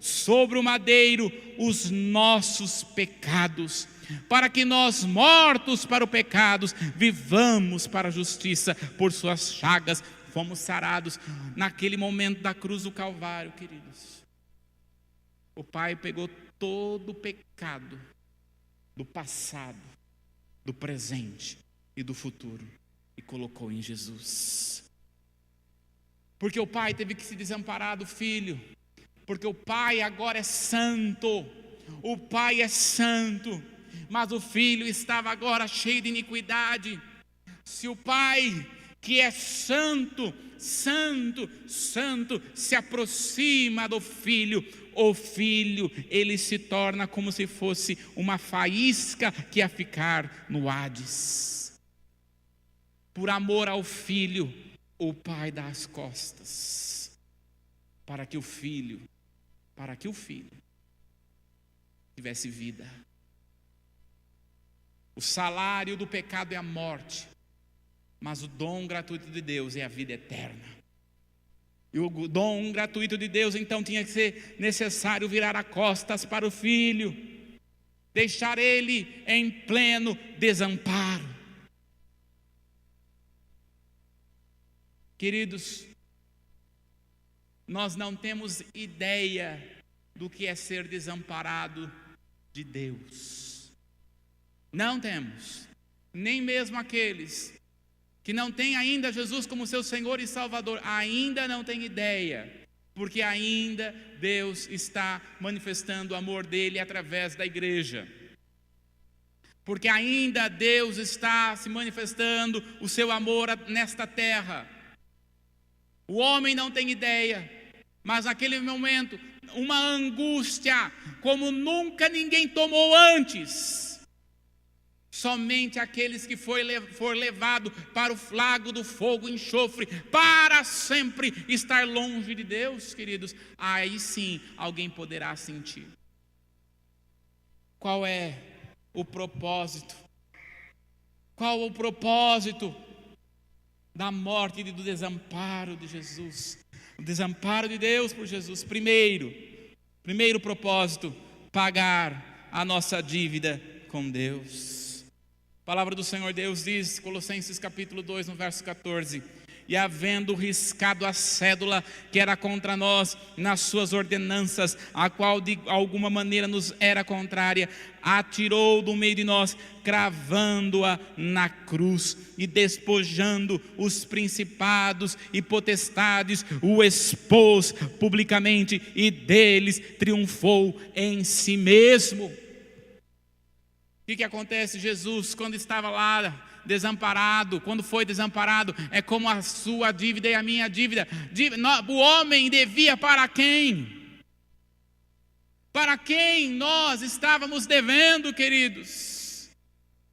sobre o madeiro, os nossos pecados, para que nós, mortos para o pecado, vivamos para a justiça. Por suas chagas fomos sarados. Naquele momento da cruz do Calvário, queridos, o Pai pegou todo o pecado do passado, do presente e do futuro e colocou em Jesus. Porque o Pai teve que se desamparar do Filho, porque o Pai agora é santo. O Pai é santo, mas o Filho estava agora cheio de iniquidade. Se o Pai, que é santo, santo, santo, se aproxima do Filho, o Filho, ele se torna como se fosse uma faísca que ia ficar no Hades. Por amor ao Filho, o Pai dá as costas, para que o Filho tivesse vida. O salário do pecado é a morte, mas o dom gratuito de Deus é a vida eterna. E o dom gratuito de Deus, então, tinha que ser necessário virar as costas para o Filho, deixar ele em pleno desamparo. Queridos, nós não temos ideia do que é ser desamparado de Deus. Não temos. Nem mesmo aqueles que não têm ainda Jesus como seu Senhor e Salvador, ainda não têm ideia, porque ainda Deus está manifestando o amor dele através da igreja. Porque ainda Deus está se manifestando o seu amor nesta terra. O homem não tem ideia, mas naquele momento, uma angústia como nunca ninguém tomou antes. Somente aqueles que for levado para o lago do fogo e enxofre, para sempre estar longe de Deus, queridos, aí sim alguém poderá sentir. Qual é o propósito? Qual o propósito da morte e do desamparo de Jesus? O desamparo de Deus por Jesus. Primeiro propósito, pagar a nossa dívida com Deus. A palavra do Senhor Deus diz, Colossenses capítulo 2, no verso 14: e havendo riscado a cédula que era contra nós nas suas ordenanças, a qual de alguma maneira nos era contrária, atirou do meio de nós, cravando-a na cruz, e despojando os principados e potestades, o expôs publicamente, e deles triunfou em si mesmo. O que acontece? Jesus, quando estava lá desamparado, quando foi desamparado, é como a sua dívida e a minha dívida. O homem devia para quem? Para quem nós estávamos devendo, queridos?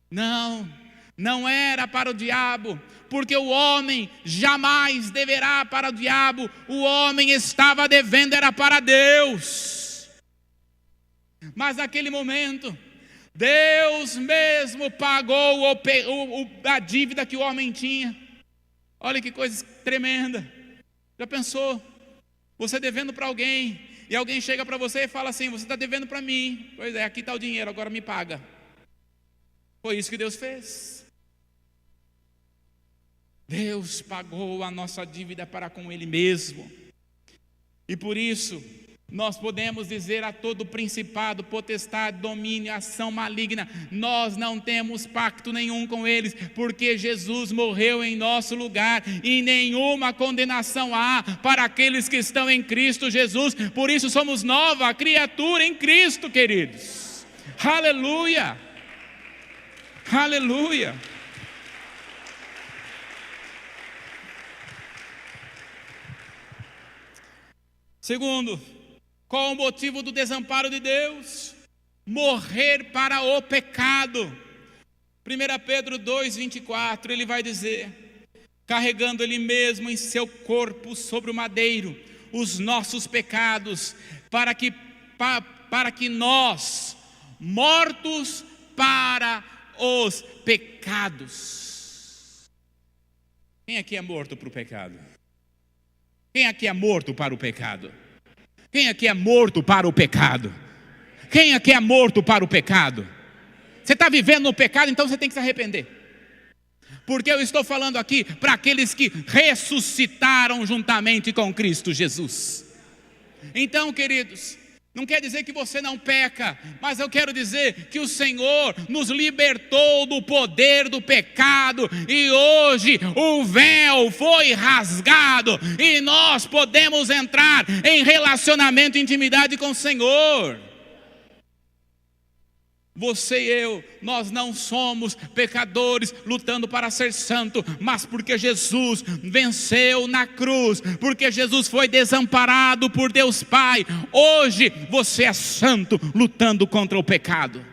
Não era para o diabo, porque o homem jamais deverá para o diabo. O homem estava devendo, era para Deus. Mas naquele momento, Deus mesmo pagou a dívida que o homem tinha. Olha que coisa tremenda. Já pensou? Você devendo para alguém, e alguém chega para você e fala assim: você está devendo para mim. Pois é, aqui está o dinheiro, agora me paga. Foi isso que Deus fez. Deus pagou a nossa dívida para com Ele mesmo. E por isso, nós podemos dizer a todo principado, potestade, domínio, ação maligna, nós não temos pacto nenhum com eles, porque Jesus morreu em nosso lugar, e nenhuma condenação há para aqueles que estão em Cristo Jesus. Por isso somos nova criatura em Cristo, queridos. Aleluia! Aleluia! Segundo, qual o motivo do desamparo de Deus? Morrer para o pecado. 1 Pedro 2,24, ele vai dizer: carregando Ele mesmo em seu corpo sobre o madeiro os nossos pecados, para que nós, mortos para os pecados. Quem aqui é morto para o pecado? Quem aqui é morto para o pecado? Quem aqui é morto para o pecado? Quem aqui é morto para o pecado? Você está vivendo no pecado, então você tem que se arrepender. Porque eu estou falando aqui para aqueles que ressuscitaram juntamente com Cristo Jesus. Então, queridos, não quer dizer que você não peca, mas eu quero dizer que o Senhor nos libertou do poder do pecado, e hoje o véu foi rasgado, e nós podemos entrar em relacionamento e intimidade com o Senhor. Você e eu, nós não somos pecadores lutando para ser santo, mas porque Jesus venceu na cruz, porque Jesus foi desamparado por Deus Pai, hoje você é santo lutando contra o pecado.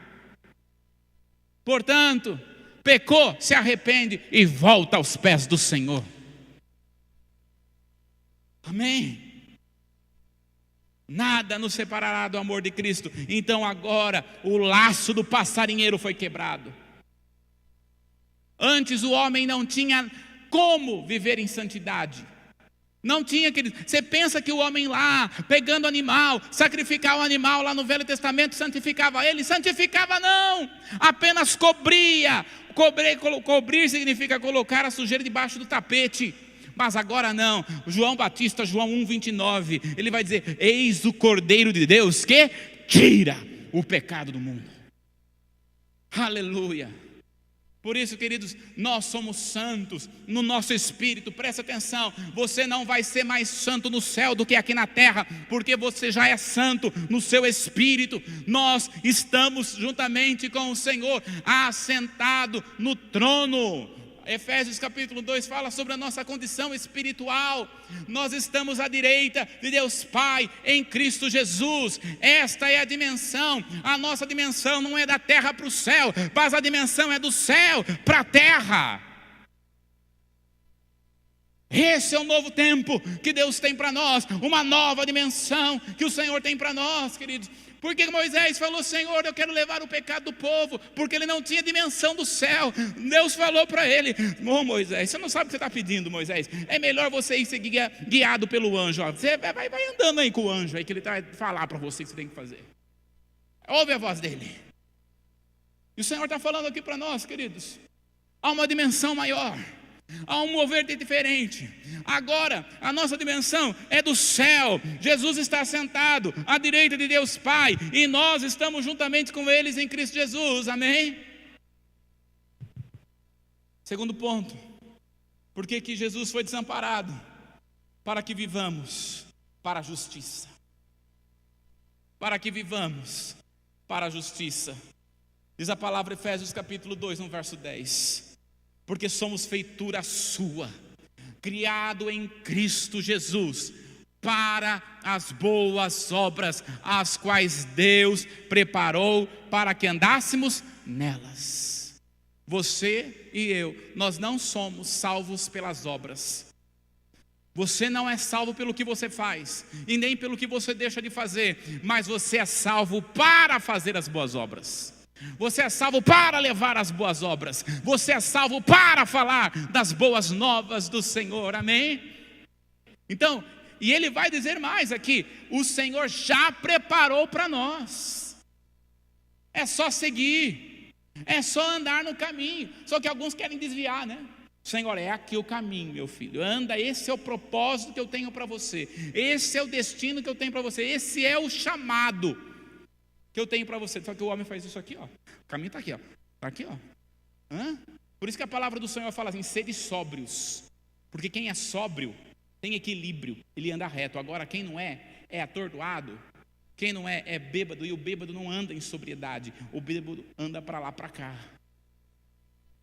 Portanto, pecou, se arrepende e volta aos pés do Senhor. Amém? Nada nos separará do amor de Cristo. Então agora o laço do passarinheiro foi quebrado. Antes o homem não tinha como viver em santidade. Não tinha, querido. Você pensa que o homem lá, pegando animal, sacrificar o animal lá no Velho Testamento, santificava ele? Santificava não, apenas cobria. Cobrir significa colocar a sujeira debaixo do tapete. Mas agora não. João Batista, João 1,29, ele vai dizer: eis o Cordeiro de Deus que tira o pecado do mundo. Aleluia. Por isso, queridos, nós somos santos no nosso espírito. Presta atenção, você não vai ser mais santo no céu do que aqui na terra, porque você já é santo no seu espírito. Nós estamos juntamente com o Senhor, assentado no trono. Efésios capítulo 2 fala sobre a nossa condição espiritual. Nós estamos à direita de Deus Pai em Cristo Jesus. Esta é a dimensão. A nossa dimensão não é da terra para o céu, mas a dimensão é do céu para a terra. Esse é o novo tempo que Deus tem para nós, uma nova dimensão que o Senhor tem para nós, queridos. Por que Moisés falou: Senhor, eu quero levar o pecado do povo? Porque ele não tinha dimensão do céu. Deus falou para ele: Moisés, você não sabe o que você está pedindo, Moisés. É melhor você ir ser guiado pelo anjo. Você vai andando aí com o anjo aí, que ele vai falar para você o que você tem que fazer. Ouve a voz dele. E o Senhor está falando aqui para nós, queridos. Há uma dimensão maior, há um mover diferente. Agora a nossa dimensão é do céu. Jesus está sentado à direita de Deus Pai, e nós estamos juntamente com eles em Cristo Jesus. Amém? Segundo ponto, por que Jesus foi desamparado? Para que vivamos para a justiça. Para que vivamos para a justiça. Diz a palavra Efésios capítulo 2 no verso 10: porque somos feitura sua, criado em Cristo Jesus, para as boas obras, as quais Deus preparou para que andássemos nelas. Você e eu, nós não somos salvos pelas obras. Você não é salvo pelo que você faz, e nem pelo que você deixa de fazer, mas você é salvo para fazer as boas obras. Você é salvo para levar as boas obras. Você é salvo para falar das boas novas do Senhor. Amém? Então, e ele vai dizer mais aqui: o Senhor já preparou para nós. É só seguir, é só andar no caminho. Só que alguns querem desviar, né? Senhor, é aqui o caminho, meu filho, anda, esse é o propósito que eu tenho para você, esse é o destino que eu tenho para você, esse é o chamado que eu tenho para você. Só que o homem faz isso aqui, ó. O caminho está aqui, ó. Está aqui, ó. Por isso que a palavra do Senhor fala assim: sede sóbrios, porque quem é sóbrio tem equilíbrio, ele anda reto. Agora quem não é atordoado, quem não é bêbado, e o bêbado não anda em sobriedade, o bêbado anda para lá, para cá.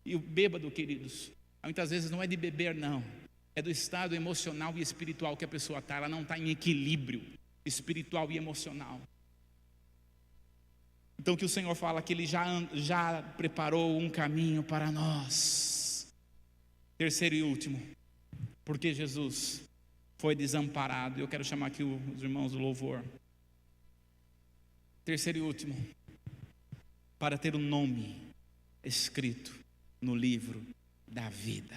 E o bêbado, queridos, muitas vezes não é de beber, não, é do estado emocional e espiritual que a pessoa está. Ela não está em equilíbrio espiritual e emocional. Então que o Senhor fala que Ele já preparou um caminho para nós. Terceiro e último, porque Jesus foi desamparado. Eu quero chamar aqui os irmãos do louvor. Terceiro e último, para ter o nome escrito no livro da vida.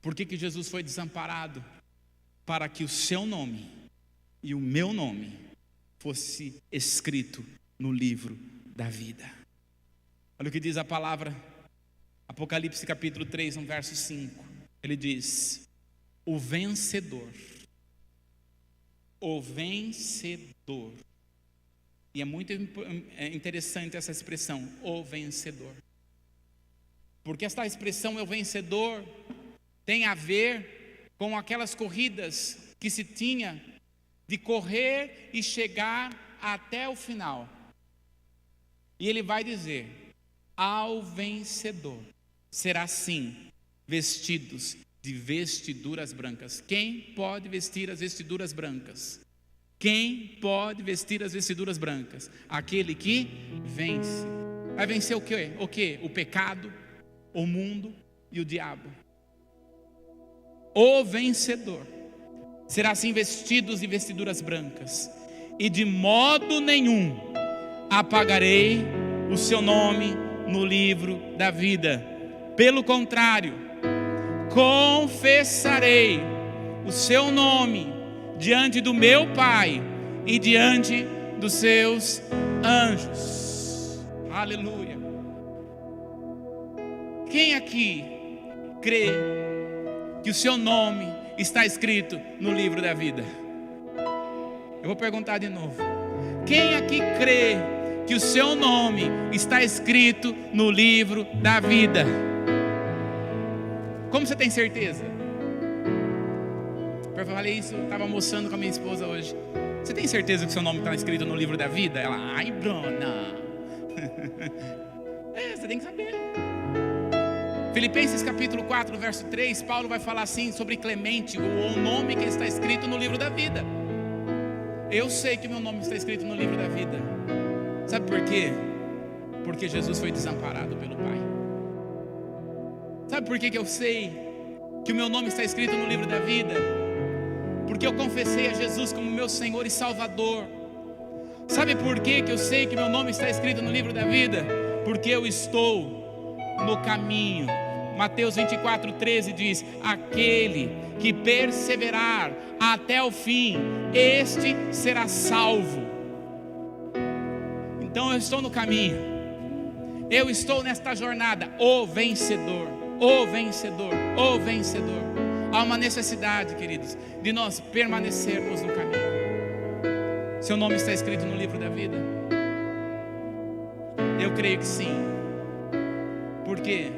Por que Jesus foi desamparado? Para que o seu nome e o meu nome fosse escrito no livro da vida. Olha o que diz a palavra, Apocalipse capítulo 3, no verso 5. Ele diz: o vencedor. E é muito interessante essa expressão, o vencedor. Porque esta expressão, o vencedor, tem a ver com aquelas corridas que se tinha de correr e chegar até o final. E ele vai dizer: ao vencedor será assim vestidos de vestiduras brancas. Quem pode vestir as vestiduras brancas? Quem pode vestir as vestiduras brancas? Aquele que vence. Vai vencer o quê? O quê? O pecado, o mundo e o diabo. O vencedor será assim vestidos de vestiduras brancas, e de modo nenhum apagarei o seu nome no livro da vida. Pelo contrário, confessarei o seu nome diante do meu Pai e diante dos seus anjos. Aleluia. Quem aqui crê que o seu nome está escrito no livro da vida? Eu vou perguntar de novo. Quem aqui crê que o seu nome está escrito no livro da vida? Como você tem certeza? Eu falei isso, eu estava almoçando com a minha esposa hoje. Você tem certeza que o seu nome está escrito no livro da vida? Ela: ai, Bruna. Você tem que saber. Filipenses capítulo 4, verso 3, Paulo vai falar assim sobre Clemente, o nome que está escrito no livro da vida. Eu sei que o meu nome está escrito no livro da vida. Sabe por quê? Porque Jesus foi desamparado pelo Pai. Sabe por que eu sei que o meu nome está escrito no livro da vida? Porque eu confessei a Jesus como meu Senhor e Salvador. Sabe por que eu sei que meu nome está escrito no livro da vida? Porque eu estou no caminho. Mateus 24:13 diz: aquele que perseverar até o fim, este será salvo. Então eu estou no caminho, eu estou nesta jornada, o vencedor, o vencedor, o vencedor. Há uma necessidade, queridos, de nós permanecermos no caminho. Seu nome está escrito no livro da vida? Eu creio que sim. Por quê?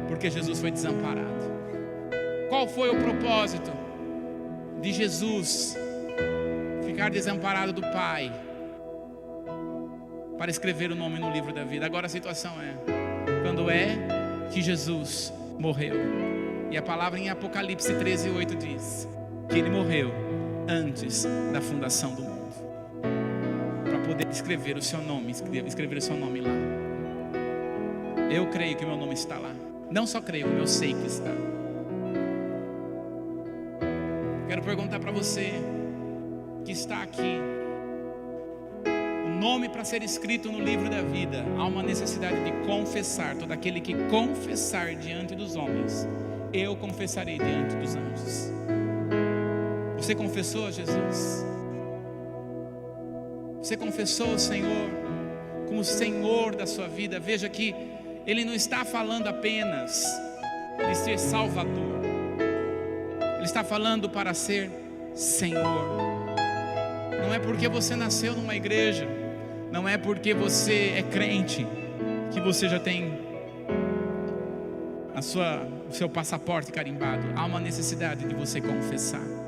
Porque Jesus foi desamparado. Qual foi o propósito de Jesus ficar desamparado do Pai para escrever o nome no livro da vida? Agora a situação é, quando é que Jesus morreu? E a palavra em Apocalipse 13:8 diz que Ele morreu antes da fundação do mundo, para poder escrever o seu nome, escrever o seu nome lá. Eu creio que o meu nome está lá. Não só creio, como eu sei que está. Quero perguntar para você que está aqui: o nome para ser escrito no livro da vida, há uma necessidade de confessar. Todo aquele que confessar diante dos homens, eu confessarei diante dos anjos. Você confessou a Jesus? Você confessou o Senhor como Senhor da sua vida? Veja que Ele não está falando apenas de ser Salvador. Ele está falando para ser Senhor. Não é porque você nasceu numa igreja, não é porque você é crente, que você já tem o seu passaporte carimbado. Há uma necessidade de você confessar.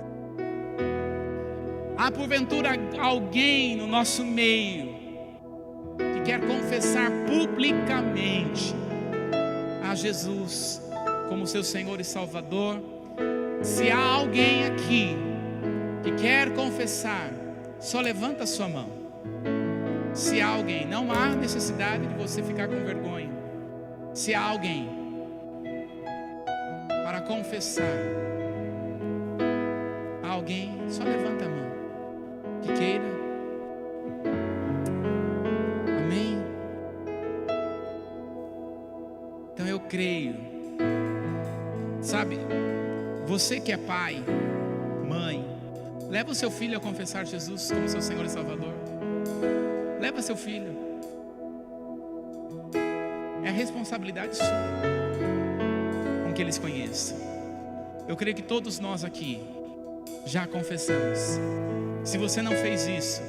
Há porventura alguém no nosso meio que quer confessar publicamente a Jesus como seu Senhor e Salvador? Se há alguém aqui que quer confessar, só levanta a sua mão. Se há alguém, não há necessidade de você ficar com vergonha. Se há alguém para confessar, há alguém, só levanta a mão que queira. Amém? Então eu creio. Sabe, você que é pai, mãe, leva o seu filho a confessar Jesus como seu Senhor e Salvador. Leva seu filho. É a responsabilidade sua com que eles conheçam. Eu creio que todos nós aqui já confessamos. Se você não fez isso,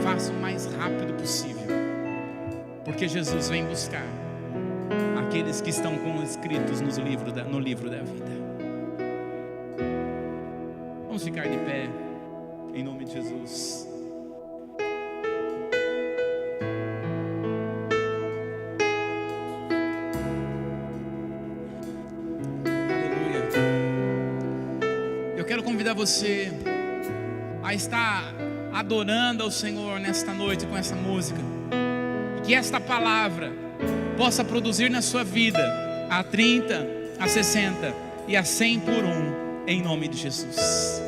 faça o mais rápido possível, porque Jesus vem buscar aqueles que estão escritos no livro da vida. Vamos ficar de pé, em nome de Jesus. Aleluia. Eu quero convidar você a estar adorando ao Senhor nesta noite com essa música. E que esta palavra possa produzir na sua vida a 30, a 60 e a 100 por um, em nome de Jesus.